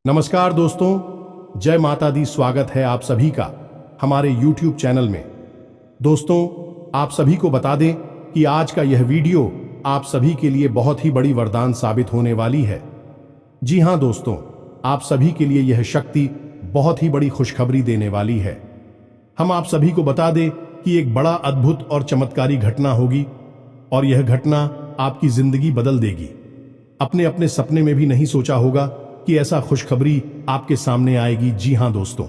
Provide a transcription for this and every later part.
नमस्कार दोस्तों, जय माता दी। स्वागत है आप सभी का हमारे YouTube चैनल में। दोस्तों, आप सभी को बता दें कि आज का यह वीडियो आप सभी के लिए बहुत ही बड़ी वरदान साबित होने वाली है। जी हां दोस्तों, आप सभी के लिए यह शक्ति बहुत ही बड़ी खुशखबरी देने वाली है। हम आप सभी को बता दें कि एक बड़ा अद्भुत और चमत्कारी घटना होगी और यह घटना आपकी जिंदगी बदल देगी। अपने अपने सपने में भी नहीं सोचा होगा कि ऐसा खुशखबरी आपके सामने आएगी। जी हां दोस्तों,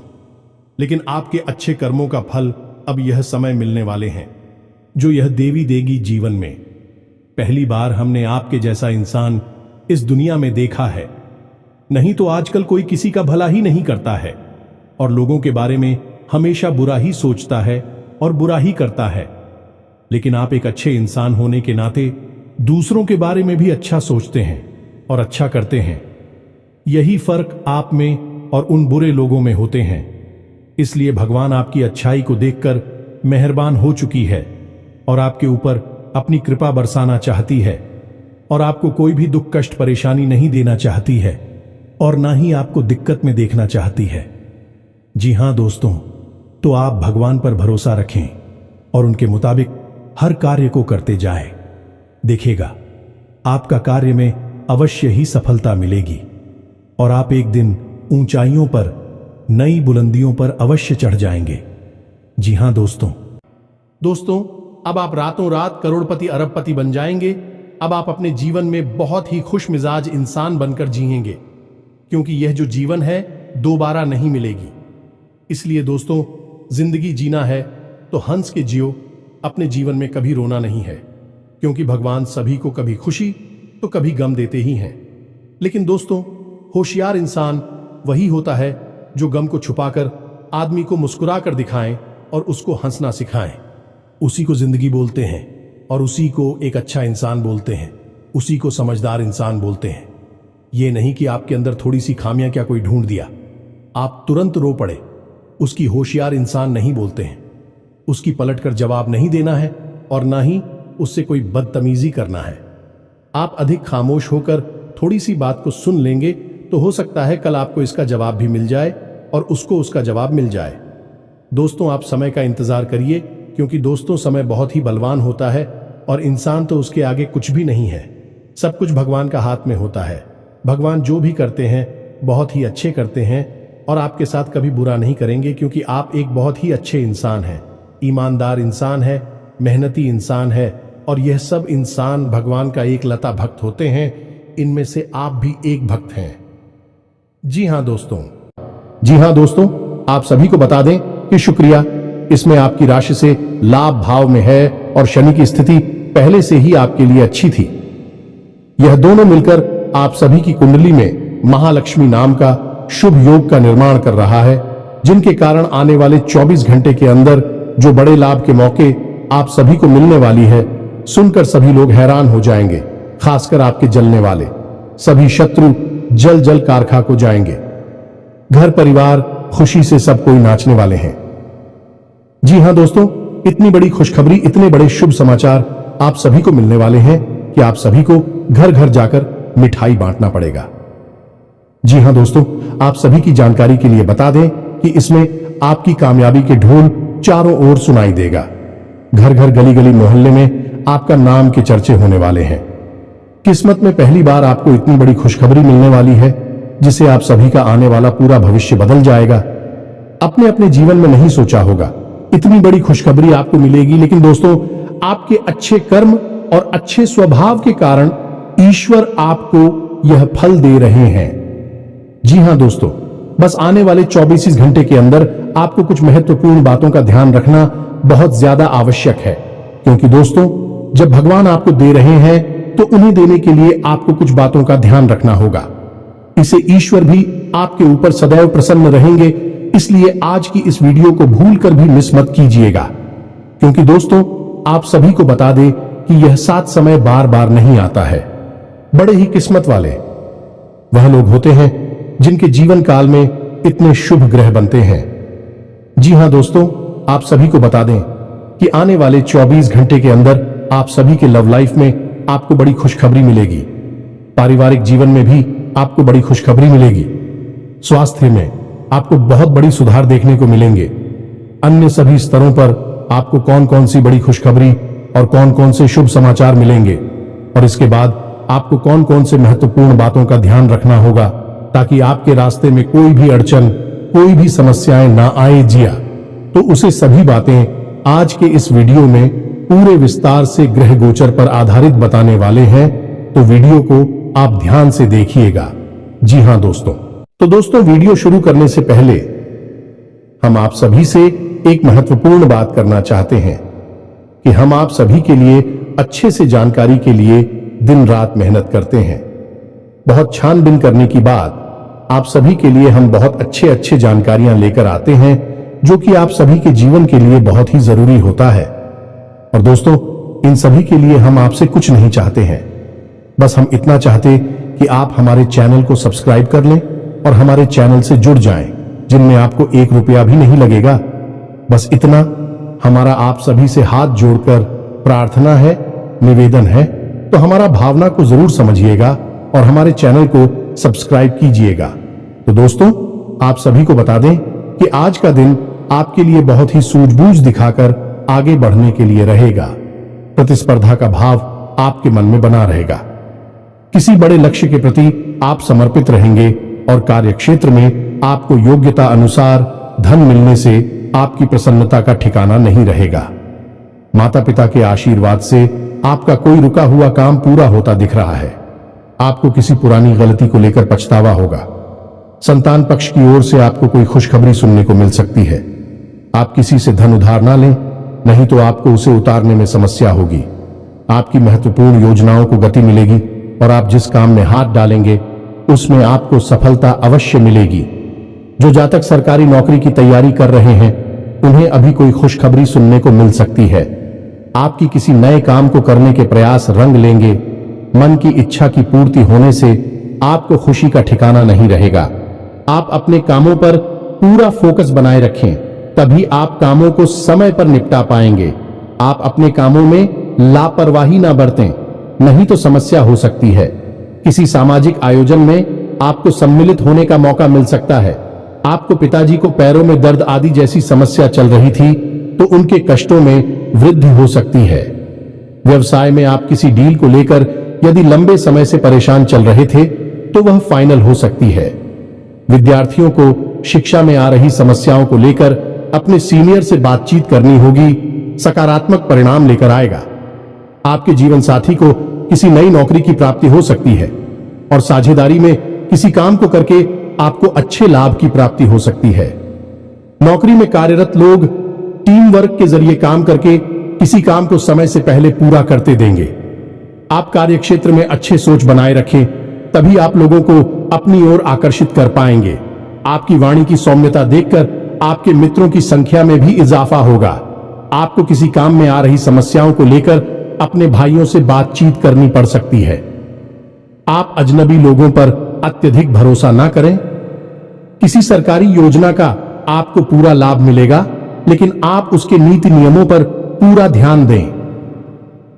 लेकिन आपके अच्छे कर्मों का फल अब यह समय मिलने वाले हैं जो यह देवी देगी जीवन में। पहली बार हमने आपके जैसा इंसान इस दुनिया में देखा है। नहीं तो आजकल कोई किसी का भला ही नहीं करता है और लोगों के बारे में हमेशा बुरा ही सोचता है और बुरा ही करता है। लेकिन आप एक अच्छे इंसान होने के नाते दूसरों के बारे में भी अच्छा सोचते हैं और अच्छा करते हैं। यही फर्क आप में और उन बुरे लोगों में होते हैं। इसलिए भगवान आपकी अच्छाई को देखकर मेहरबान हो चुकी है और आपके ऊपर अपनी कृपा बरसाना चाहती है और आपको कोई भी दुख कष्ट परेशानी नहीं देना चाहती है और ना ही आपको दिक्कत में देखना चाहती है। जी हां दोस्तों, तो आप भगवान पर भरोसा रखें और उनके मुताबिक हर कार्य को करते जाएं। देखिएगा, आपका कार्य में अवश्य ही सफलता मिलेगी और आप एक दिन ऊंचाइयों पर, नई बुलंदियों पर अवश्य चढ़ जाएंगे। जी हां दोस्तों, अब आप रातों रात करोड़पति अरबपति बन जाएंगे। अब आप अपने जीवन में बहुत ही खुश मिजाज इंसान बनकर जिएंगे, क्योंकि यह जो जीवन है दोबारा नहीं मिलेगी। इसलिए दोस्तों, जिंदगी जीना है तो हंस के जियो। अपने जीवन में कभी रोना नहीं है, क्योंकि भगवान सभी को कभी खुशी तो कभी गम देते ही हैं। लेकिन दोस्तों, होशियार इंसान वही होता है जो गम को छुपाकर आदमी को मुस्कुरा कर दिखाएं और उसको हंसना सिखाएं। उसी को जिंदगी बोलते हैं और उसी को एक अच्छा इंसान बोलते हैं, उसी को समझदार इंसान बोलते हैं। ये नहीं कि आपके अंदर थोड़ी सी खामियां क्या कोई ढूंढ दिया, आप तुरंत रो पड़े। उसकी होशियार इंसान नहीं बोलते हैं। उसकी पलटकर जवाब नहीं देना है और ना ही उससे कोई बदतमीजी करना है। आप अधिक खामोश होकर थोड़ी सी बात को सुन लेंगे तो हो सकता है कल आपको इसका जवाब भी मिल जाए और उसको उसका जवाब मिल जाए। दोस्तों, आप समय का इंतजार करिए, क्योंकि दोस्तों समय बहुत ही बलवान होता है और इंसान तो उसके आगे कुछ भी नहीं है। सब कुछ भगवान का हाथ में होता है। भगवान जो भी करते हैं बहुत ही अच्छे करते हैं और आपके साथ कभी बुरा नहीं करेंगे, क्योंकि आप एक बहुत ही अच्छे इंसान हैं, ईमानदार इंसान है, मेहनती इंसान है और यह सब इंसान भगवान का एक लता भक्त होते हैं। इनमें से आप भी एक भक्त हैं। जी हां दोस्तों, आप सभी को बता दें कि शुक्रिया, इसमें आपकी राशि से लाभ भाव में है और शनि की स्थिति पहले से ही आपके लिए अच्छी थी। यह दोनों मिलकर आप सभी की कुंडली में महालक्ष्मी नाम का शुभ योग का निर्माण कर रहा है, जिनके कारण आने वाले 24 घंटे के अंदर जो बड़े लाभ के मौके आप सभी को मिलने वाली है, सुनकर सभी लोग हैरान हो जाएंगे। खासकर आपके जलने वाले सभी शत्रु जल जल कार खाक हो जाएंगे। घर परिवार खुशी से सब कोई नाचने वाले हैं। जी हां दोस्तों, इतनी बड़ी खुशखबरी, इतने बड़े शुभ समाचार आप सभी को मिलने वाले हैं कि आप सभी को घर घर जाकर मिठाई बांटना पड़ेगा। जी हां दोस्तों, आप सभी की जानकारी के लिए बता दें कि इसमें आपकी कामयाबी के ढोल चारों ओर सुनाई देगा। घर घर गली गली मोहल्ले में आपका नाम के चर्चे होने वाले हैं। किस्मत में पहली बार आपको इतनी बड़ी खुशखबरी मिलने वाली है, जिसे आप सभी का आने वाला पूरा भविष्य बदल जाएगा। अपने अपने जीवन में नहीं सोचा होगा इतनी बड़ी खुशखबरी आपको मिलेगी, लेकिन दोस्तों, आपके अच्छे कर्म और अच्छे स्वभाव के कारण ईश्वर आपको यह फल दे रहे हैं। जी हां दोस्तों, बस आने वाले 24 घंटे के अंदर आपको कुछ महत्वपूर्ण बातों का ध्यान रखना बहुत ज्यादा आवश्यक है, क्योंकि दोस्तों, जब भगवान आपको दे रहे हैं तो उन्हें देने के लिए आपको कुछ बातों का ध्यान रखना होगा। इसे ईश्वर भी आपके ऊपर सदैव प्रसन्न रहेंगे। इसलिए आज की इस वीडियो को भूलकर भी मिस मत कीजिएगा, क्योंकि दोस्तों, आप सभी को बता दें कि यह साथ समय बार बार नहीं आता है। बड़े ही किस्मत वाले वह लोग होते हैं जिनके जीवन काल में इतने शुभ ग्रह बनते हैं। जी हां दोस्तों, आप सभी को बता दें कि आने वाले 24 घंटे के अंदर आप सभी के लव लाइफ में आपको बड़ी खुशखबरी मिलेगी। पारिवारिक जीवन में भी आपको बड़ी खुशखबरी मिलेगी। स्वास्थ्य में आपको बहुत बड़ी सुधार देखने को मिलेंगे। अन्य सभी स्तरों पर आपको कौन कौन सी बड़ी खुशखबरी और कौन कौन से शुभ समाचार मिलेंगे, और इसके बाद आपको कौन कौन से महत्वपूर्ण बातों का ध्यान रखना होगा ताकि आपके रास्ते में कोई भी अड़चन, कोई भी समस्याएं ना आए जिया। तो उसे सभी बातें आज के इस वीडियो में पूरे विस्तार से ग्रह गोचर पर आधारित बताने वाले हैं, तो वीडियो को आप ध्यान से देखिएगा। जी हां दोस्तों, तो दोस्तों वीडियो शुरू करने से पहले हम आप सभी से एक महत्वपूर्ण बात करना चाहते हैं कि हम आप सभी के लिए अच्छे से जानकारी के लिए दिन रात मेहनत करते हैं। बहुत छानबीन करने के बाद आप सभी के लिए हम बहुत अच्छे जानकारियां लेकर आते हैं जो कि आप सभी के जीवन के लिए बहुत ही जरूरी होता है। और दोस्तों, इन सभी के लिए हम आपसे कुछ नहीं चाहते हैं, बस हम इतना चाहते कि आप हमारे चैनल को सब्सक्राइब कर लें और हमारे चैनल से जुड़ जाएं, जिनमें आपको 1 रुपया भी नहीं लगेगा। बस इतना हमारा आप सभी से हाथ जोड़कर प्रार्थना है, निवेदन है, तो हमारा भावना को जरूर समझिएगा और हमारे चैनल को सब्सक्राइब कीजिएगा। तो दोस्तों, आप सभी को बता दें कि आज का दिन आपके लिए बहुत ही सूझबूझ दिखाकर आगे बढ़ने के लिए रहेगा। प्रतिस्पर्धा का भाव आपके मन में बना रहेगा। किसी बड़े लक्ष्य के प्रति आप समर्पित रहेंगे और कार्यक्षेत्र में आपको योग्यता अनुसार धन मिलने से आपकी प्रसन्नता का ठिकाना नहीं रहेगा। माता पिता के आशीर्वाद से आपका कोई रुका हुआ काम पूरा होता दिख रहा है। आपको किसी पुरानी गलती को लेकर पछतावा होगा। संतान पक्ष की ओर से आपको कोई खुशखबरी सुनने को मिल सकती है। आप किसी से धन उधार ना लें, नहीं तो आपको उसे उतारने में समस्या होगी। आपकी महत्वपूर्ण योजनाओं को गति मिलेगी और आप जिस काम में हाथ डालेंगे उसमें आपको सफलता अवश्य मिलेगी। जो जातक सरकारी नौकरी की तैयारी कर रहे हैं उन्हें अभी कोई खुशखबरी सुनने को मिल सकती है। आपकी किसी नए काम को करने के प्रयास रंग लेंगे। मन की इच्छा की पूर्ति होने से आपको खुशी का ठिकाना नहीं रहेगा। आप अपने कामों पर पूरा फोकस बनाए रखें, तभी आप कामों को समय पर निपटा पाएंगे। आप अपने कामों में लापरवाही ना बरतें, नहीं तो समस्या हो सकती है। किसी सामाजिक आयोजन में आपको सम्मिलित होने का मौका मिल सकता है। आपको पिताजी को पैरों में दर्द आदि जैसी समस्या चल रही थी तो उनके कष्टों में वृद्धि हो सकती है। व्यवसाय में आप किसी डील को लेकर यदि लंबे समय से परेशान चल रहे थे तो वह फाइनल हो सकती है। विद्यार्थियों को शिक्षा में आ रही समस्याओं को लेकर अपने सीनियर से बातचीत करनी होगी, सकारात्मक परिणाम लेकर आएगा। आपके जीवन साथी को किसी नई नौकरी की प्राप्ति हो सकती है और साझेदारी में किसी काम को करके आपको अच्छे लाभ की प्राप्ति हो सकती है। नौकरी में कार्यरत लोग टीम वर्क के जरिए काम करके किसी काम को समय से पहले पूरा करते देंगे। आप कार्यक्षेत्र में अच्छे सोच बनाए रखें, तभी आप लोगों को अपनी ओर आकर्षित कर पाएंगे। आपकी वाणी की सौम्यता देखकर आपके मित्रों की संख्या में भी इजाफा होगा। आपको किसी काम में आ रही समस्याओं को लेकर अपने भाइयों से बातचीत करनी पड़ सकती है। आप अजनबी लोगों पर अत्यधिक भरोसा ना करें। किसी सरकारी योजना का आपको पूरा लाभ मिलेगा, लेकिन आप उसके नीति नियमों पर पूरा ध्यान दें।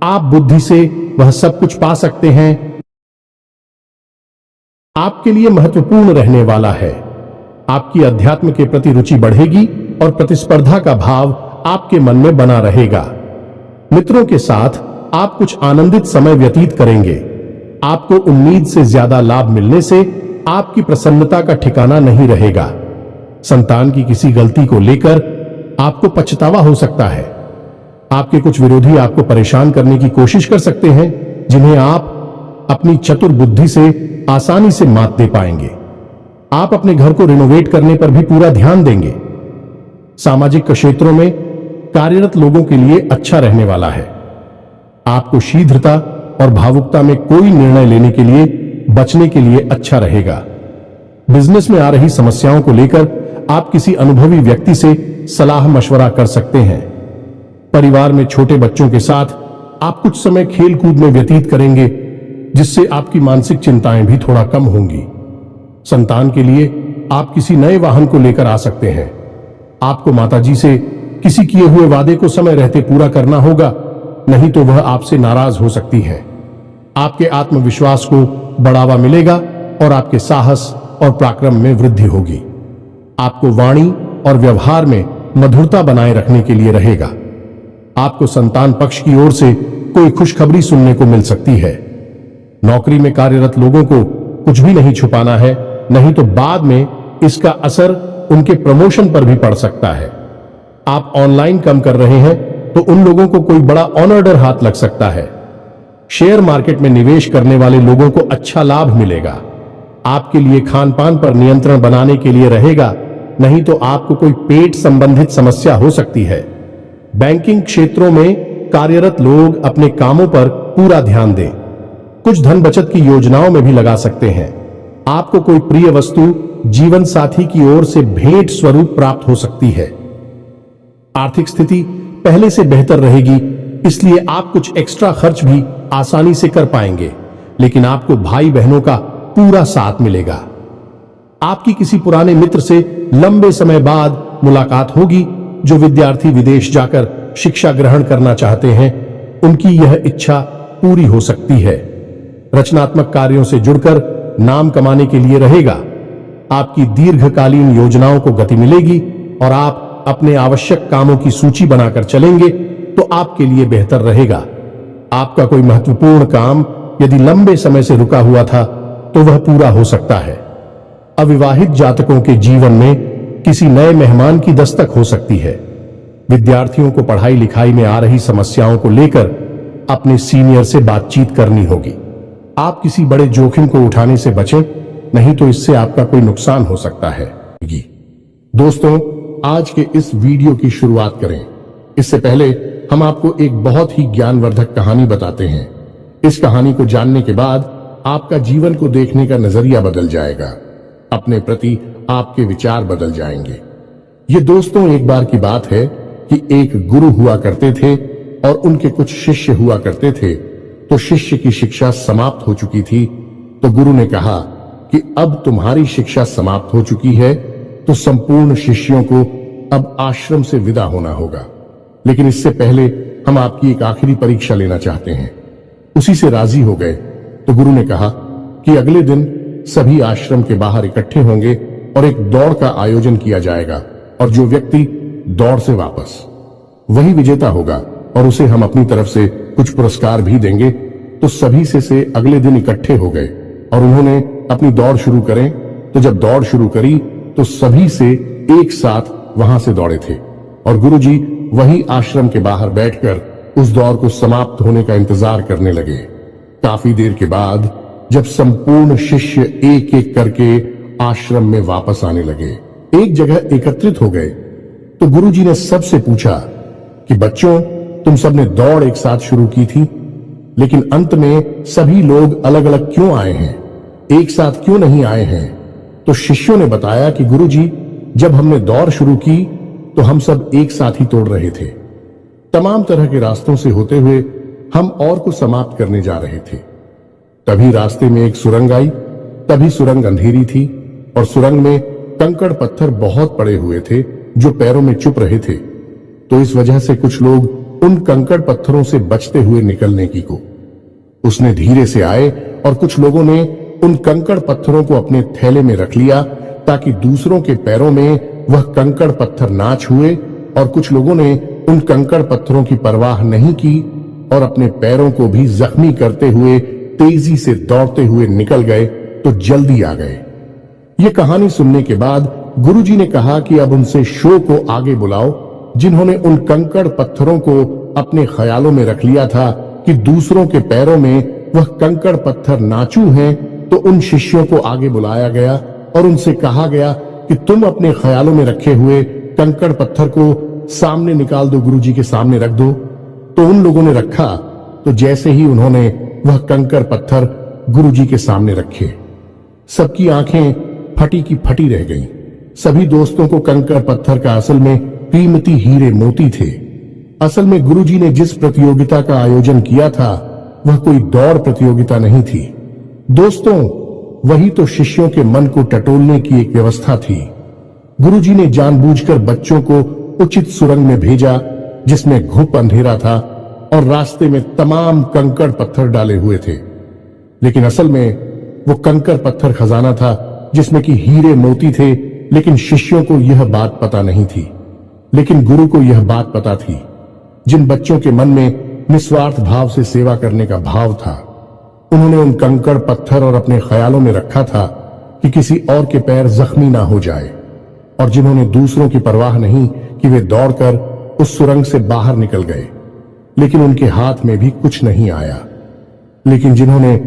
आप बुद्धि से वह सब कुछ पा सकते हैं। आपके लिए महत्वपूर्ण रहने वाला है। आपकी अध्यात्म के प्रति रुचि बढ़ेगी और प्रतिस्पर्धा का भाव आपके मन में बना रहेगा। मित्रों के साथ आप कुछ आनंदित समय व्यतीत करेंगे। आपको उम्मीद से ज्यादा लाभ मिलने से आपकी प्रसन्नता का ठिकाना नहीं रहेगा। संतान की किसी गलती को लेकर आपको पछतावा हो सकता है। आपके कुछ विरोधी आपको परेशान करने की कोशिश कर सकते हैं, जिन्हें आप अपनी चतुर बुद्धि से आसानी से मात दे पाएंगे। आप अपने घर को रिनोवेट करने पर भी पूरा ध्यान देंगे। सामाजिक क्षेत्रों में कार्यरत लोगों के लिए अच्छा रहने वाला है। आपको शीघ्रता और भावुकता में कोई निर्णय लेने के लिए बचने के लिए अच्छा रहेगा। बिजनेस में आ रही समस्याओं को लेकर आप किसी अनुभवी व्यक्ति से सलाह मशवरा कर सकते हैं। परिवार में छोटे बच्चों के साथ आप कुछ समय खेल कूद में व्यतीत करेंगे, जिससे आपकी मानसिक चिंताएं भी थोड़ा कम होंगी। संतान के लिए आप किसी नए वाहन को लेकर आ सकते हैं। आपको माताजी से किसी किए हुए वादे को समय रहते पूरा करना होगा, नहीं तो वह आपसे नाराज हो सकती है। आपके आत्मविश्वास को बढ़ावा मिलेगा और आपके साहस, और पराक्रम में वृद्धि होगी। आपको वाणी और व्यवहार में मधुरता बनाए रखने के लिए रहेगा। आपको संतान पक्ष की ओर से कोई खुशखबरी सुनने को मिल सकती है। नौकरी में कार्यरत लोगों को कुछ भी नहीं छुपाना है, नहीं तो बाद में इसका असर उनके प्रमोशन पर भी पड़ सकता है। आप ऑनलाइन काम कर रहे हैं तो उन लोगों को कोई बड़ा ऑर्डर हाथ लग सकता है। शेयर मार्केट में निवेश करने वाले लोगों को अच्छा लाभ मिलेगा। आपके लिए खान पान पर नियंत्रण बनाने के लिए रहेगा, नहीं तो आपको कोई पेट संबंधित समस्या हो सकती है। बैंकिंग क्षेत्रों में कार्यरत लोग अपने कामों पर पूरा ध्यान दें। कुछ धन बचत की योजनाओं में भी लगा सकते हैं। आपको कोई प्रिय वस्तु जीवन साथी की ओर से भेंट स्वरूप प्राप्त हो सकती है। आर्थिक स्थिति पहले से बेहतर रहेगी, इसलिए आप कुछ एक्स्ट्रा खर्च भी आसानी से कर पाएंगे, लेकिन आपको भाई बहनों का पूरा साथ मिलेगा। आपकी किसी पुराने मित्र से लंबे समय बाद मुलाकात होगी। जो विद्यार्थी विदेश जाकर शिक्षा ग्रहण करना चाहते हैं, उनकी यह इच्छा पूरी हो सकती है। रचनात्मक कार्यों से जुड़कर नाम कमाने के लिए रहेगा। आपकी दीर्घकालीन योजनाओं को गति मिलेगी और आप अपने आवश्यक कामों की सूची बनाकर चलेंगे तो आपके लिए बेहतर रहेगा। आपका कोई महत्वपूर्ण काम यदि लंबे समय से रुका हुआ था तो वह पूरा हो सकता है। अविवाहित जातकों के जीवन में किसी नए मेहमान की दस्तक हो सकती है। विद्यार्थियों को पढ़ाई लिखाई में आ रही समस्याओं को लेकर अपने सीनियर से बातचीत करनी होगी। आप किसी बड़े जोखिम को उठाने से बचें, नहीं तो इससे आपका कोई नुकसान हो सकता है। दोस्तों, आज के इस वीडियो की शुरुआत करें। इससे पहले हम आपको एक बहुत ही ज्ञानवर्धक कहानी बताते हैं। इस कहानी को जानने के बाद आपका जीवन को देखने का नजरिया बदल जाएगा। अपने प्रति आपके विचार बदल जाएंगे। ये दोस्तों, एक बार की बात है कि एक गुरु हुआ करते थे और उनके कुछ शिष्य हुआ करते थे। तो शिष्य की शिक्षा समाप्त हो चुकी थी, तो गुरु ने कहा कि अब तुम्हारी शिक्षा समाप्त हो चुकी है, तो संपूर्ण शिष्यों को अब आश्रम से विदा होना होगा। लेकिन इससे पहले हम आपकी एक आखिरी परीक्षा लेना चाहते हैं। उसी से राजी हो गए तो गुरु ने कहा कि अगले दिन सभी आश्रम के बाहर इकट्ठे होंगे और एक दौड़ का आयोजन किया जाएगा, और जो व्यक्ति दौड़ से वापस, वही विजेता होगा और उसे हम अपनी तरफ से कुछ पुरस्कार भी देंगे। तो सभी से अगले दिन इकट्ठे हो गए और उन्होंने अपनी दौड़ शुरू करें। तो जब दौड़ शुरू करी तो सभी से एक साथ वहां से दौड़े थे और गुरुजी वही आश्रम के बाहर बैठकर उस दौड़ को समाप्त होने का इंतजार करने लगे। काफी देर के बाद जब संपूर्ण शिष्य एक एक करके आश्रम में वापस आने लगे, एक जगह एकत्रित हो गए, तो गुरुजी ने सबसे पूछा कि बच्चों, तुम सबने दौड़ एक साथ शुरू की थी, लेकिन अंत में सभी लोग अलग अलग क्यों आए हैं, एक साथ क्यों नहीं आए हैं? तो शिष्यों ने बताया कि गुरुजी, जब हमने दौड़ शुरू की तो हम सब एक साथ ही तोड़ रहे थे। तमाम तरह के रास्तों से होते हुए हम और को समाप्त करने जा रहे थे। तभी रास्ते में एक सुरंग आई। तभी सुरंग अंधेरी थी और सुरंग में कंकड़ पत्थर बहुत पड़े हुए थे जो पैरों में चुप रहे थे। तो इस वजह से कुछ लोग उन कंकड़ पत्थरों से बचते हुए निकलने की को उसने धीरे से आए और कुछ लोगों ने उन कंकड़ पत्थरों को अपने थैले में रख लिया ताकि दूसरों के पैरों में वह कंकड़ पत्थर ना छुए, और कुछ लोगों ने उन कंकड़ पत्थरों की परवाह नहीं की और अपने पैरों को भी जख्मी करते हुए तेजी से दौड़ते हुए निकल गए तो जल्दी आ गए। ये कहानी सुनने के बाद गुरुजी ने कहा कि अब उनसे शो को आगे बुलाओ, जिन्होंने उन कंकड़ पत्थरों को अपने ख्यालों में रख लिया था कि दूसरों के पैरों में वह कंकड़ पत्थर नाचू हैं। तो उन शिष्यों को आगे बुलाया गया और उनसे कहा गया कि तुम अपने ख्यालों में रखे हुए कंकड़ पत्थर को सामने निकाल दो, गुरुजी के सामने रख दो। तो उन लोगों ने रखा। तो जैसे ही उन्होंने वह कंकड़ पत्थर गुरुजी के सामने रखे, सबकी आंखें फटी की फटी रह गईं। सभी दोस्तों को कंकड़ पत्थर का असल में कीमती हीरे मोती थे। असल में गुरुजी ने जिस प्रतियोगिता का आयोजन किया था वह कोई दौड़ प्रतियोगिता नहीं थी दोस्तों, वही तो शिष्यों के मन को टटोलने की एक व्यवस्था थी। गुरुजी ने जानबूझकर बच्चों को उचित सुरंग में भेजा जिसमें घुप अंधेरा था और रास्ते में तमाम कंकड़ पत्थर डाले हुए थे, लेकिन असल में वो कंकड़ पत्थर खजाना था जिसमें कि हीरे मोती थे, लेकिन शिष्यों को यह बात पता नहीं थी। लेकिन गुरु को यह बात पता थी। जिन बच्चों के मन में निस्वार्थ भाव से सेवा करने का भाव था, उन्होंने उन कंकड़ पत्थर और अपने ख्यालों में रखा था कि किसी और के पैर जख्मी ना हो जाए, और जिन्होंने दूसरों की परवाह नहीं कि वे दौड़कर उस सुरंग से बाहर निकल गए, लेकिन उनके हाथ में भी कुछ नहीं आया। लेकिन जिन्होंने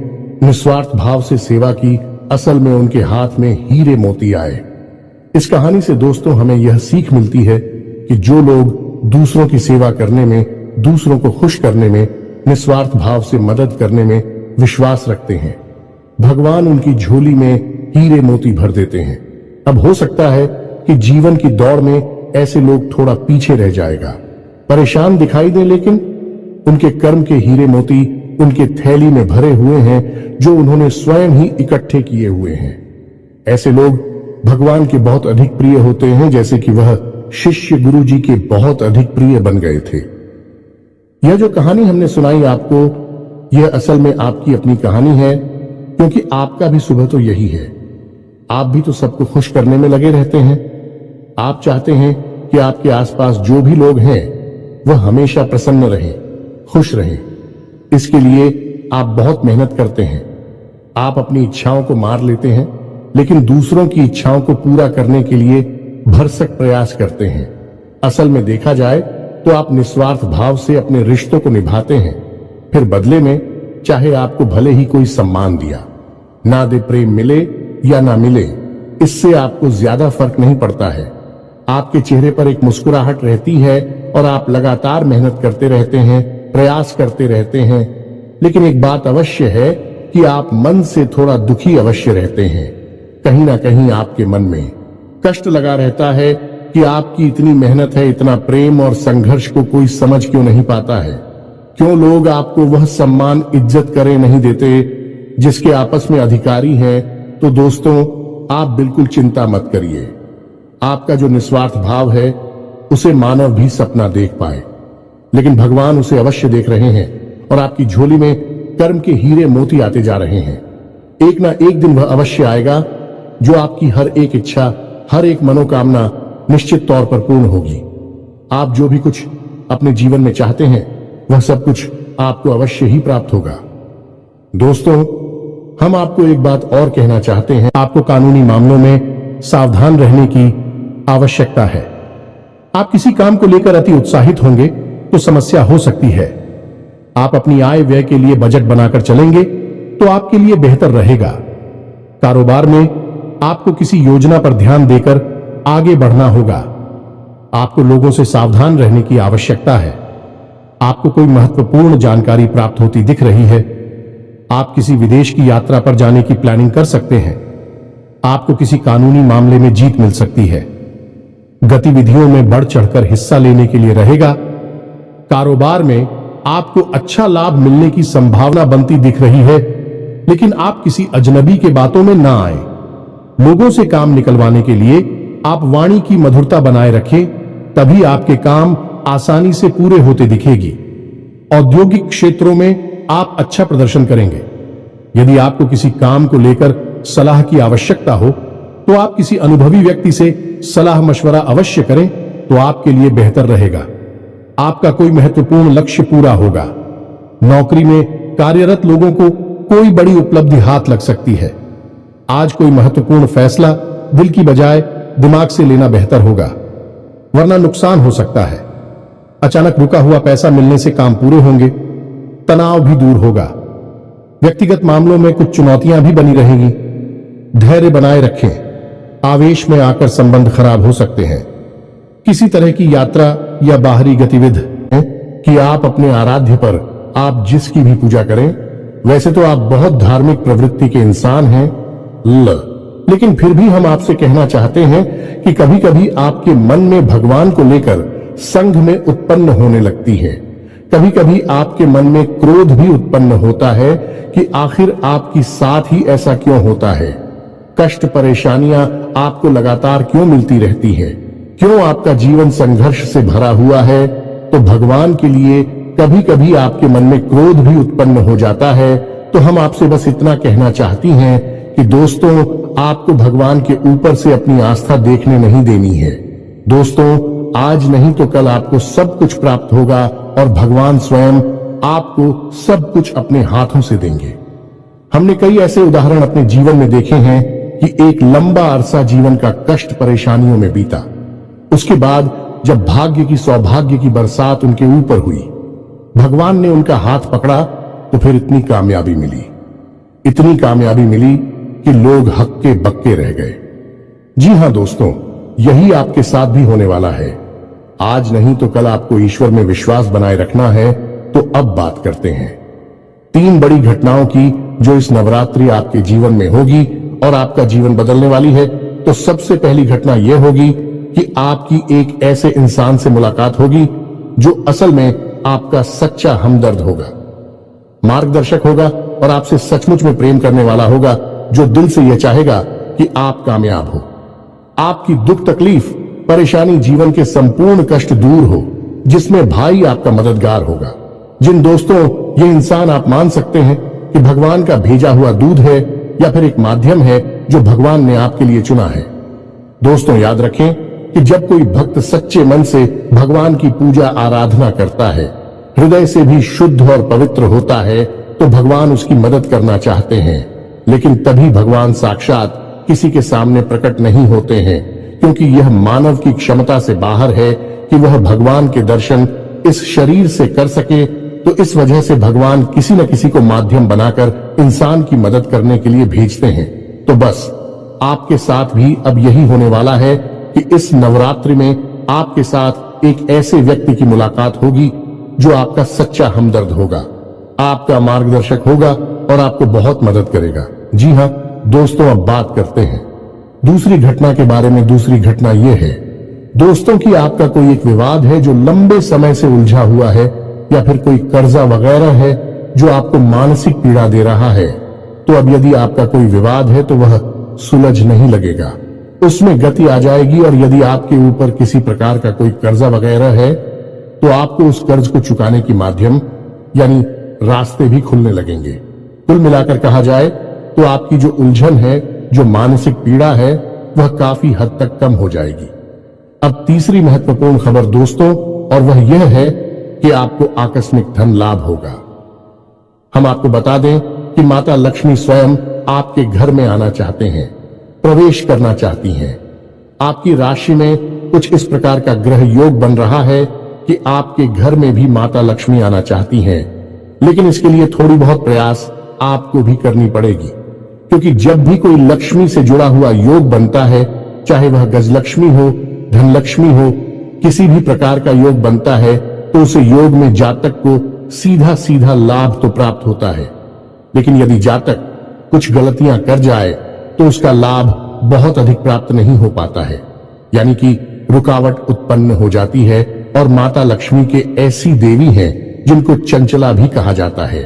निस्वार्थ भाव से सेवा की, असल में उनके हाथ में हीरे मोती आए। इस कहानी से दोस्तों हमें यह सीख मिलती है कि जो लोग दूसरों की सेवा करने में, दूसरों को खुश करने में, निस्वार्थ भाव से मदद करने में विश्वास रखते हैं, भगवान उनकी झोली में हीरे मोती भर देते हैं। अब हो सकता है कि जीवन की दौड़ में ऐसे लोग थोड़ा पीछे रह जाएगा, परेशान दिखाई दे, लेकिन उनके कर्म के हीरे मोती उनके थैली में भरे हुए हैं, जो उन्होंने स्वयं ही इकट्ठे किए हुए हैं। ऐसे लोग भगवान के बहुत अधिक प्रिय होते हैं, जैसे कि वह शिष्य गुरु जी के बहुत अधिक प्रिय बन गए थे। यह जो कहानी हमने सुनाई आपको, यह असल में आपकी अपनी कहानी है, क्योंकि आपका भी सुबह तो यही है। आप भी तो सबको खुश करने में लगे रहते हैं। आप चाहते हैं कि आपके आसपास जो भी लोग हैं वह हमेशा प्रसन्न रहें, खुश रहें। इसके लिए आप बहुत मेहनत करते हैं। आप अपनी इच्छाओं को मार लेते हैं, लेकिन दूसरों की इच्छाओं को पूरा करने के लिए भरसक प्रयास करते हैं। असल में देखा जाए तो आप निस्वार्थ भाव से अपने रिश्तों को निभाते हैं, फिर बदले में चाहे आपको भले ही कोई सम्मान दिया ना दे, प्रेम मिले या ना मिले, इससे आपको ज्यादा फर्क नहीं पड़ता है। आपके चेहरे पर एक मुस्कुराहट रहती है और आप लगातार मेहनत करते रहते हैं, प्रयास करते रहते हैं। लेकिन एक बात अवश्य है कि आप मन से थोड़ा दुखी अवश्य रहते हैं। कहीं ना कहीं आपके मन में कष्ट लगा रहता है कि आपकी इतनी मेहनत है, इतना प्रेम और संघर्ष को कोई समझ क्यों नहीं पाता है। क्यों लोग आपको वह सम्मान, इज्जत करे नहीं देते जिसके आपस में अधिकारी हैं। तो दोस्तों, आप बिल्कुल चिंता मत करिए। आपका जो निस्वार्थ भाव है उसे मानव भी सपना देख पाए, लेकिन भगवान उसे अवश्य देख रहे हैं और आपकी झोली में कर्म के हीरे मोती आते जा रहे हैं। एक ना एक दिन वह अवश्य आएगा जो आपकी हर एक इच्छा, हर एक मनोकामना निश्चित तौर पर पूर्ण होगी। आप जो भी कुछ अपने जीवन में चाहते हैं वह सब कुछ आपको अवश्य ही प्राप्त होगा। दोस्तों, हम आपको एक बात और कहना चाहते हैं। आपको कानूनी मामलों में सावधान रहने की आवश्यकता है। आप किसी काम को लेकर अति उत्साहित होंगे तो समस्या हो सकती है। आप अपनी आय व्यय के लिए बजट बनाकर चलेंगे तो आपके लिए बेहतर रहेगा। कारोबार में आपको किसी योजना पर ध्यान देकर आगे बढ़ना होगा। आपको लोगों से सावधान रहने की आवश्यकता है। आपको कोई महत्वपूर्ण जानकारी प्राप्त होती दिख रही है। आप किसी विदेश की यात्रा पर जाने की प्लानिंग कर सकते हैं। आपको किसी कानूनी मामले में जीत मिल सकती है। गतिविधियों में बढ़ चढ़कर हिस्सा लेने के लिए रहेगा। कारोबार में आपको अच्छा लाभ मिलने की संभावना बनती दिख रही है, लेकिन आप किसी अजनबी के बातों में ना आए। लोगों से काम निकलवाने के लिए आप वाणी की मधुरता बनाए रखें, तभी आपके काम आसानी से पूरे होते दिखेगी। औद्योगिक क्षेत्रों में आप अच्छा प्रदर्शन करेंगे। यदि आपको किसी काम को लेकर सलाह की आवश्यकता हो तो आप किसी अनुभवी व्यक्ति से सलाह मशवरा अवश्य करें, तो आपके लिए बेहतर रहेगा। आपका कोई महत्वपूर्ण लक्ष्य पूरा होगा। नौकरी में कार्यरत लोगों को कोई बड़ी उपलब्धि हाथ लग सकती है। आज कोई महत्वपूर्ण फैसला दिल की बजाय दिमाग से लेना बेहतर होगा, वरना नुकसान हो सकता है। अचानक रुका हुआ पैसा मिलने से काम पूरे होंगे, तनाव भी दूर होगा। व्यक्तिगत मामलों में कुछ चुनौतियां भी बनी रहेंगी। धैर्य बनाए रखें, आवेश में आकर संबंध खराब हो सकते हैं। किसी तरह की यात्रा या बाहरी गतिविधि कि आप अपने आराध्य पर आप जिसकी भी पूजा करें। वैसे तो आप बहुत धार्मिक प्रवृत्ति के इंसान हैं, लेकिन फिर भी हम आपसे कहना चाहते हैं कि कभी कभी आपके मन में भगवान को लेकर संघ में उत्पन्न होने लगती है। कभी कभी आपके मन में क्रोध भी उत्पन्न होता है कि आखिर आपकी साथ ही ऐसा क्यों होता है। कष्ट, परेशानियां आपको लगातार क्यों मिलती रहती है। क्यों आपका जीवन संघर्ष से भरा हुआ है। तो भगवान के लिए कभी कभी आपके मन में क्रोध भी उत्पन्न हो जाता है। तो हम आपसे बस इतना कहना चाहती हैं कि दोस्तों, आपको भगवान के ऊपर से अपनी आस्था देखने नहीं देनी है। दोस्तों, आज नहीं तो कल आपको सब कुछ प्राप्त होगा और भगवान स्वयं आपको सब कुछ अपने हाथों से देंगे। हमने कई ऐसे उदाहरण अपने जीवन में देखे हैं कि एक लंबा अरसा जीवन का कष्ट परेशानियों में बीता। उसके बाद जब भाग्य की सौभाग्य की बरसात उनके ऊपर हुई, भगवान ने उनका हाथ पकड़ा तो फिर इतनी कामयाबी मिली कि लोग हक्के बक्के रह गए। जी हां दोस्तों, यही आपके साथ भी होने वाला है। आज नहीं तो कल आपको ईश्वर में विश्वास बनाए रखना है। तो अब बात करते हैं 3 बड़ी घटनाओं की जो इस नवरात्रि आपके जीवन में होगी और आपका जीवन बदलने वाली है। तो सबसे पहली घटना यह होगी कि आपकी एक ऐसे इंसान से मुलाकात होगी जो असल में आपका सच्चा हमदर्द होगा, मार्गदर्शक होगा और आपसे सचमुच में प्रेम करने वाला होगा, जो दिल से यह चाहेगा कि आप कामयाब हो, आपकी दुख तकलीफ परेशानी जीवन के संपूर्ण कष्ट दूर हो, जिसमें भाई आपका मददगार होगा। जिन दोस्तों, ये इंसान आप मान सकते हैं कि भगवान का भेजा हुआ दूध है या फिर एक माध्यम है जो भगवान ने आपके लिए चुना है। दोस्तों, याद रखें कि जब कोई भक्त सच्चे मन से भगवान की पूजा आराधना करता है, हृदय से भी शुद्ध और पवित्र होता है, तो भगवान उसकी मदद करना चाहते हैं। लेकिन तभी भगवान साक्षात किसी के सामने प्रकट नहीं होते हैं, क्योंकि यह मानव की क्षमता से बाहर है कि वह भगवान के दर्शन इस शरीर से कर सके। तो इस वजह से भगवान किसी न किसी को माध्यम बनाकर इंसान की मदद करने के लिए भेजते हैं। तो बस आपके साथ भी अब यही होने वाला है कि इस नवरात्रि में आपके साथ एक ऐसे व्यक्ति की मुलाकात होगी जो आपका सच्चा हमदर्द होगा, आपका मार्गदर्शक होगा और आपको बहुत मदद करेगा। जी हां दोस्तों, अब बात करते हैं दूसरी घटना के बारे में। दूसरी घटना यह है दोस्तों कि आपका कोई एक विवाद है जो लंबे समय से उलझा हुआ है, या फिर कोई कर्जा वगैरह है जो आपको मानसिक पीड़ा दे रहा है। तो अब यदि आपका कोई विवाद है तो वह सुलझ नहीं लगेगा, उसमें गति आ जाएगी। और यदि आपके ऊपर किसी प्रकार का कोई कर्जा वगैरह है तो आपको उस कर्ज को चुकाने की माध्यम यानी रास्ते भी खुलने लगेंगे। कुल मिलाकर कहा जाए तो आपकी जो उलझन है, जो मानसिक पीड़ा है, वह काफी हद तक कम हो जाएगी। अब तीसरी महत्वपूर्ण खबर दोस्तों, और वह यह है कि आपको आकस्मिक धन लाभ होगा। हम आपको बता दें कि माता लक्ष्मी स्वयं आपके घर में आना चाहते हैं, प्रवेश करना चाहती हैं। आपकी राशि में कुछ इस प्रकार का ग्रह योग बन रहा है कि आपके घर में भी माता लक्ष्मी आना चाहती हैं। लेकिन इसके लिए थोड़ी बहुत प्रयास आपको भी करनी पड़ेगी, क्योंकि जब भी कोई लक्ष्मी से जुड़ा हुआ योग बनता है, चाहे वह गजलक्ष्मी हो, धनलक्ष्मी हो, किसी भी प्रकार का योग बनता है, तो उसे योग में जातक को सीधा सीधा लाभ तो प्राप्त होता है। लेकिन यदि जातक कुछ गलतियां कर जाए तो उसका लाभ बहुत अधिक प्राप्त नहीं हो पाता है, यानी कि रुकावट उत्पन्न हो जाती है। और माता लक्ष्मी के ऐसी देवी हैं जिनको चंचला भी कहा जाता है,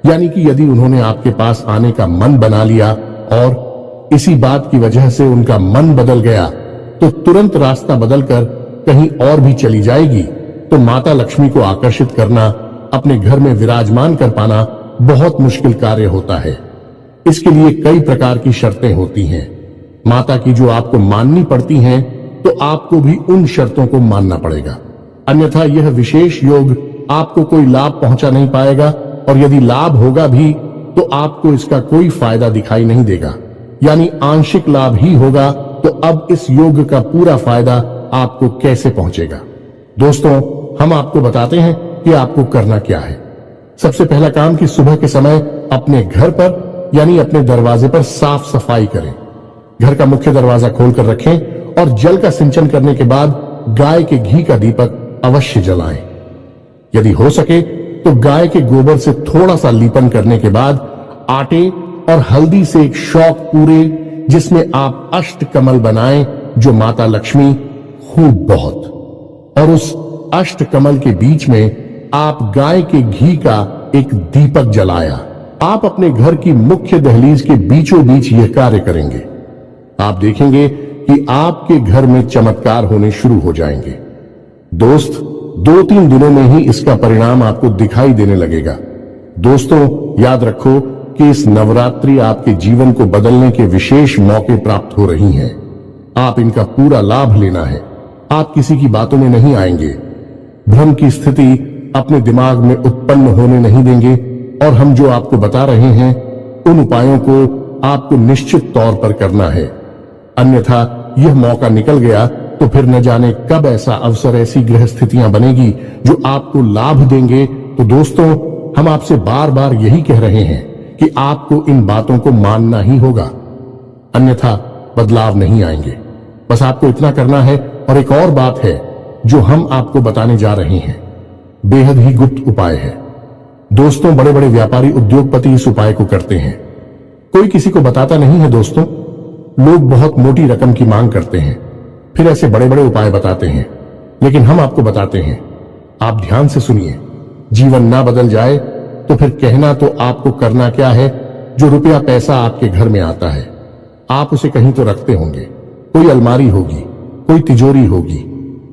यानी कि यदि उन्होंने आपके पास आने का मन बना लिया और इसी बात की वजह से उनका मन बदल गया, तो तुरंत रास्ता बदलकर कहीं और भी चली जाएगी। तो माता लक्ष्मी को आकर्षित करना, अपने घर में विराजमान कर पाना बहुत मुश्किल कार्य होता है। इसके लिए कई प्रकार की शर्तें होती हैं माता की, जो आपको माननी पड़ती हैं। तो आपको भी उन शर्तों को मानना पड़ेगा, अन्यथा यह विशेष योग आपको कोई लाभ पहुंचा नहीं पाएगा। और यदि लाभ होगा भी तो आपको इसका कोई फायदा दिखाई नहीं देगा, यानी आंशिक लाभ ही होगा। तो अब इस योग का पूरा फायदा आपको कैसे पहुंचेगा? दोस्तों, हम आपको बताते हैं कि आपको करना क्या है। सबसे पहला काम कि सुबह के समय अपने घर पर यानी अपने दरवाजे पर साफ सफाई करें। घर का मुख्य दरवाजा खोलकर रखें और जल का सिंचन करने के बाद गाय के घी का दीपक अवश्य जलाएं। यदि हो सके तो गाय के गोबर से थोड़ा सा लीपन करने के बाद आटे और हल्दी से एक शौक पूरे, जिसमें आप अष्ट कमल बनाएं, जो माता लक्ष्मी खूब बहुत। और उस अष्ट कमल के बीच में आप गाय के घी का एक दीपक जलाया। आप अपने घर की मुख्य दहलीज के बीचों बीच यह कार्य करेंगे। आप देखेंगे कि आपके घर में चमत्कार होने शुरू हो जाएंगे। दोस्त, 2-3 दिनों में ही इसका परिणाम आपको दिखाई देने लगेगा। दोस्तों, याद रखो कि इस नवरात्रि आपके जीवन को बदलने के विशेष मौके प्राप्त हो रही हैं। आप इनका पूरा लाभ लेना है। आप किसी की बातों में नहीं आएंगे, भ्रम की स्थिति अपने दिमाग में उत्पन्न होने नहीं देंगे और हम जो आपको बता रहे हैं उन उपायों को आपको निश्चित तौर पर करना है। अन्यथा यह मौका निकल गया तो फिर न जाने कब ऐसा अवसर, ऐसी ग्रह स्थितियां बनेगी जो आपको लाभ देंगे। तो दोस्तों, हम आपसे बार बार यही कह रहे हैं कि आपको इन बातों को मानना ही होगा, अन्यथा बदलाव नहीं आएंगे। बस आपको इतना करना है। और एक और बात है जो हम आपको बताने जा रहे हैं, बेहद ही गुप्त उपाय है। दोस्तों, बड़े बड़े व्यापारी, उद्योगपति इस उपाय को करते हैं, कोई किसी को बताता नहीं है। दोस्तों, लोग बहुत मोटी रकम की मांग करते हैं, फिर ऐसे बड़े बड़े उपाय बताते हैं, लेकिन हम आपको बताते हैं। आप ध्यान से सुनिए। जीवन ना बदल जाए तो फिर कहना तो आपको करना क्या है। जो रुपया पैसा आपके घर में आता है, आप उसे कहीं तो रखते होंगे। कोई अलमारी होगी, कोई तिजोरी होगी,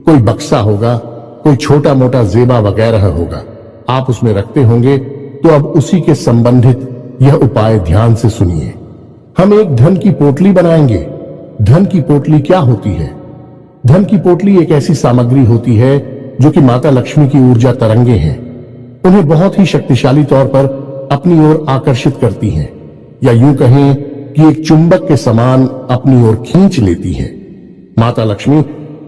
कोई बक्सा होगा, कोई छोटा मोटा जेबा वगैरह होगा, आप उसमें रखते होंगे। तो अब उसी के संबंधित यह उपाय ध्यान से सुनिए। हम एक धन की पोटली बनाएंगे। धन की पोटली क्या होती है? धन की पोटली एक ऐसी सामग्री होती है जो कि माता लक्ष्मी की ऊर्जा तरंगे हैं। उन्हें बहुत ही शक्तिशाली तौर पर अपनी ओर आकर्षित करती हैं, या यूं कहें कि एक चुंबक के समान अपनी ओर खींच लेती हैं। माता लक्ष्मी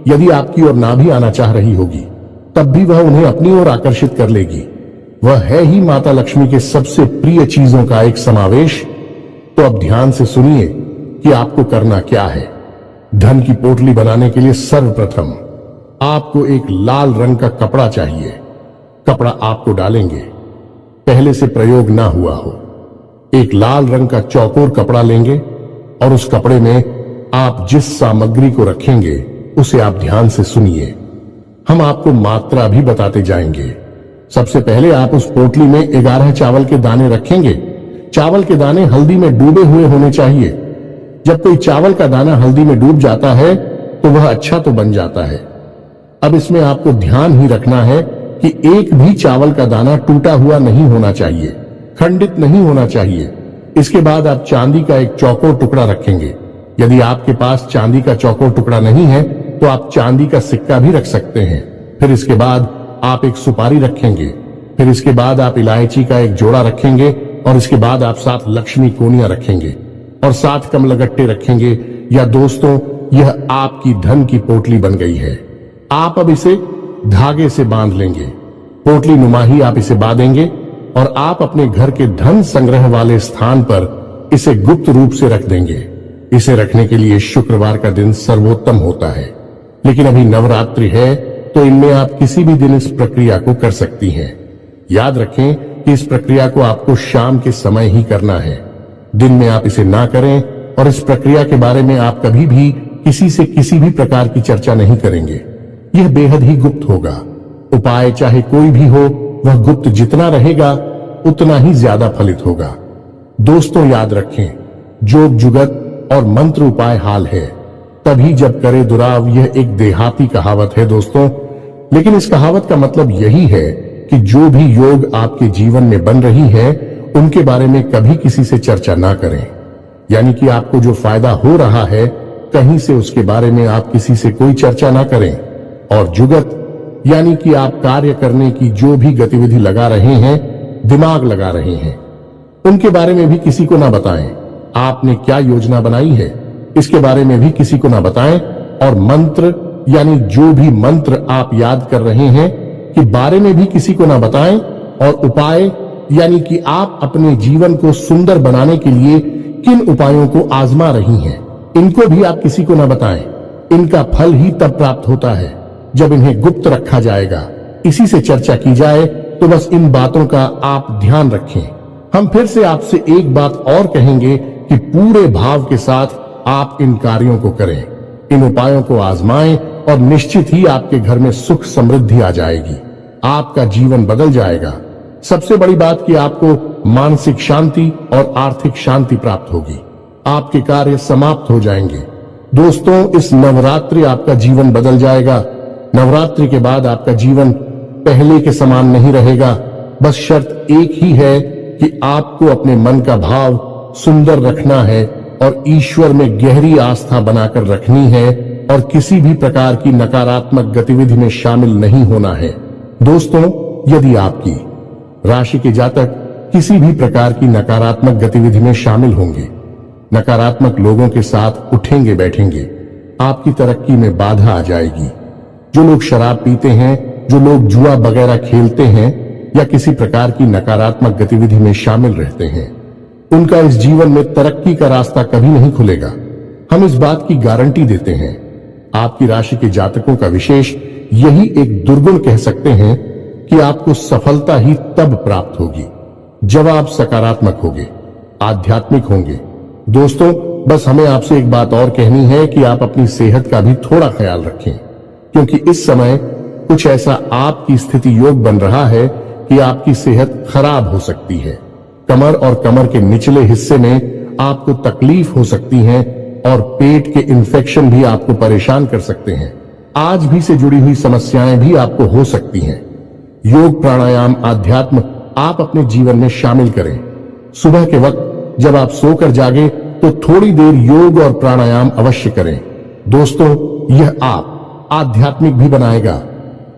यदि आपकी ओर ना भी आना चाह रही होगी, तब भी वह उन्हें अपनी ओर आकर्षित कर लेगी। वह है ही माता लक्ष्मी के सबसे प्रिय चीजों का एक समावेश। तो अब ध्यान से सुनिए कि आपको करना क्या है। धन की पोटली बनाने के लिए सर्वप्रथम आपको एक लाल रंग का कपड़ा चाहिए। कपड़ा आपको डालेंगे, पहले से प्रयोग ना हुआ हो। एक लाल रंग का चौकोर कपड़ा लेंगे और उस कपड़े में आप जिस सामग्री को रखेंगे उसे आप ध्यान से सुनिए। हम आपको मात्रा भी बताते जाएंगे। सबसे पहले आप उस पोटली में 11 चावल के दाने रखेंगे। चावल के दाने हल्दी में डूबे हुए होने चाहिए। जब कोई चावल का दाना हल्दी में डूब जाता है तो वह अच्छा तो बन जाता है। अब इसमें आपको ध्यान ही रखना है कि एक भी चावल का दाना टूटा हुआ नहीं होना चाहिए, खंडित नहीं होना चाहिए। इसके बाद आप चांदी का एक चौकोर टुकड़ा रखेंगे। यदि आपके पास चांदी का चौकोर टुकड़ा नहीं है तो आप चांदी का सिक्का भी रख सकते हैं। फिर इसके बाद आप एक सुपारी रखेंगे। फिर इसके बाद आप इलायची का एक जोड़ा रखेंगे और इसके बाद आप 7 लक्ष्मी कोनियां रखेंगे और 7 कमलगट्टे रखेंगे। या दोस्तों, यह आपकी धन की पोटली बन गई है। आप अब इसे धागे से बांध लेंगे। पोटली नुमा ही आप इसे बांधेंगे और आप अपने घर के धन संग्रह वाले स्थान पर इसे गुप्त रूप से रख देंगे। इसे रखने के लिए शुक्रवार का दिन सर्वोत्तम होता है, लेकिन अभी नवरात्रि है तो इनमें आप किसी भी दिन इस प्रक्रिया को कर सकती हैं। याद रखें कि इस प्रक्रिया को आपको शाम के समय ही करना है, दिन में आप इसे ना करें। और इस प्रक्रिया के बारे में आप कभी भी किसी से किसी भी प्रकार की चर्चा नहीं करेंगे। यह बेहद ही गुप्त होगा। उपाय चाहे कोई भी हो, वह गुप्त जितना रहेगा उतना ही ज्यादा फलित होगा। दोस्तों, याद रखें, जोग जुगत और मंत्र उपाय हाल है, तभी जब करे दुराव। यह एक देहाती कहावत है दोस्तों, लेकिन इस कहावत का मतलब यही है कि जो भी योग आपके जीवन में बन रही है उनके बारे में कभी किसी से चर्चा ना करें। यानी कि आपको जो फायदा हो रहा है कहीं से उसके बारे में आप किसी से कोई चर्चा ना करें। और जुगत यानी कि आप कार्य करने की जो भी गतिविधि लगा रहे हैं, दिमाग लगा रहे हैं, उनके बारे में भी किसी को ना बताएं। आपने क्या योजना बनाई है इसके बारे में भी किसी को ना बताएं। और मंत्र यानी जो भी मंत्र आप याद कर रहे हैं कि बारे में भी किसी को ना बताएं। और उपाय यानी कि आप अपने जीवन को सुंदर बनाने के लिए किन उपायों को आजमा रही हैं, इनको भी आप किसी को ना बताएं। इनका फल ही तब प्राप्त होता है जब इन्हें गुप्त रखा जाएगा। इसी से चर्चा की जाए। तो बस इन बातों का आप ध्यान रखें। हम फिर से आपसे एक बात और कहेंगे कि पूरे भाव के साथ आप इन कार्यों को करें, इन उपायों को आजमाएं और निश्चित ही आपके घर में सुख समृद्धि आ जाएगी। आपका जीवन बदल जाएगा। सबसे बड़ी बात कि आपको मानसिक शांति और आर्थिक शांति प्राप्त होगी। आपके कार्य समाप्त हो जाएंगे। दोस्तों, इस नवरात्रि आपका जीवन बदल जाएगा। नवरात्रि के बाद आपका जीवन पहले के समान नहीं रहेगा। बस शर्त एक ही है कि आपको अपने मन का भाव सुंदर रखना है और ईश्वर में गहरी आस्था बनाकर रखनी है और किसी भी प्रकार की नकारात्मक गतिविधि में शामिल नहीं होना है। दोस्तों, यदि आपकी राशि के जातक किसी भी प्रकार की नकारात्मक गतिविधि में शामिल होंगे, नकारात्मक लोगों के साथ उठेंगे बैठेंगे, आपकी तरक्की में बाधा आ जाएगी। जो लोग शराब पीते हैं, जो लोग जुआ वगैरह खेलते हैं या किसी प्रकार की नकारात्मक गतिविधि में शामिल रहते हैं, उनका इस जीवन में तरक्की का रास्ता कभी नहीं खुलेगा। हम इस बात की गारंटी देते हैं। आपकी राशि के जातकों का विशेष यही एक दुर्गुण कह सकते हैं कि आपको सफलता ही तब प्राप्त होगी जब आप सकारात्मक होंगे, आध्यात्मिक होंगे। दोस्तों, बस हमें आपसे एक बात और कहनी है कि आप अपनी सेहत का भी थोड़ा ख्याल रखें, क्योंकि इस समय कुछ ऐसा आपकी स्थिति योग बन रहा है कि आपकी सेहत खराब हो सकती है। कमर और कमर के निचले हिस्से में आपको तकलीफ हो सकती है और पेट के इन्फेक्शन भी आपको परेशान कर सकते हैं। आज भी से जुड़ी हुई समस्याएं भी आपको हो सकती हैं। योग, प्राणायाम, आध्यात्म आप अपने जीवन में शामिल करें। सुबह के वक्त जब आप सोकर जागे तो थोड़ी देर योग और प्राणायाम अवश्य करें। दोस्तों, यह आप आध्यात्मिक भी बनाएगा,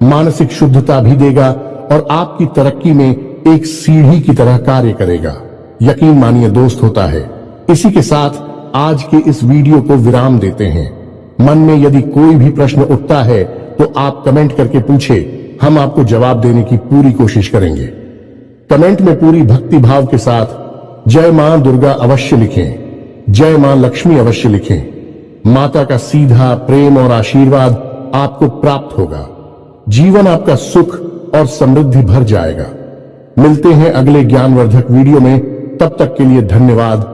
मानसिक शुद्धता भी देगा और आपकी तरक्की में एक सीढ़ी की तरह कार्य करेगा। यकीन मानिए दोस्त, होता है। इसी के साथ आज के इस वीडियो को विराम देते हैं। मन में यदि कोई भी प्रश्न उठता है तो आप कमेंट करके पूछे, हम आपको जवाब देने की पूरी कोशिश करेंगे। कमेंट में पूरी भक्ति भाव के साथ जय मां दुर्गा अवश्य लिखें, जय मां लक्ष्मी अवश्य लिखें। माता का सीधा प्रेम और आशीर्वाद आपको प्राप्त होगा। जीवन आपका सुख और समृद्धि भर जाएगा। मिलते हैं अगले ज्ञानवर्धक वीडियो में। तब तक के लिए धन्यवाद।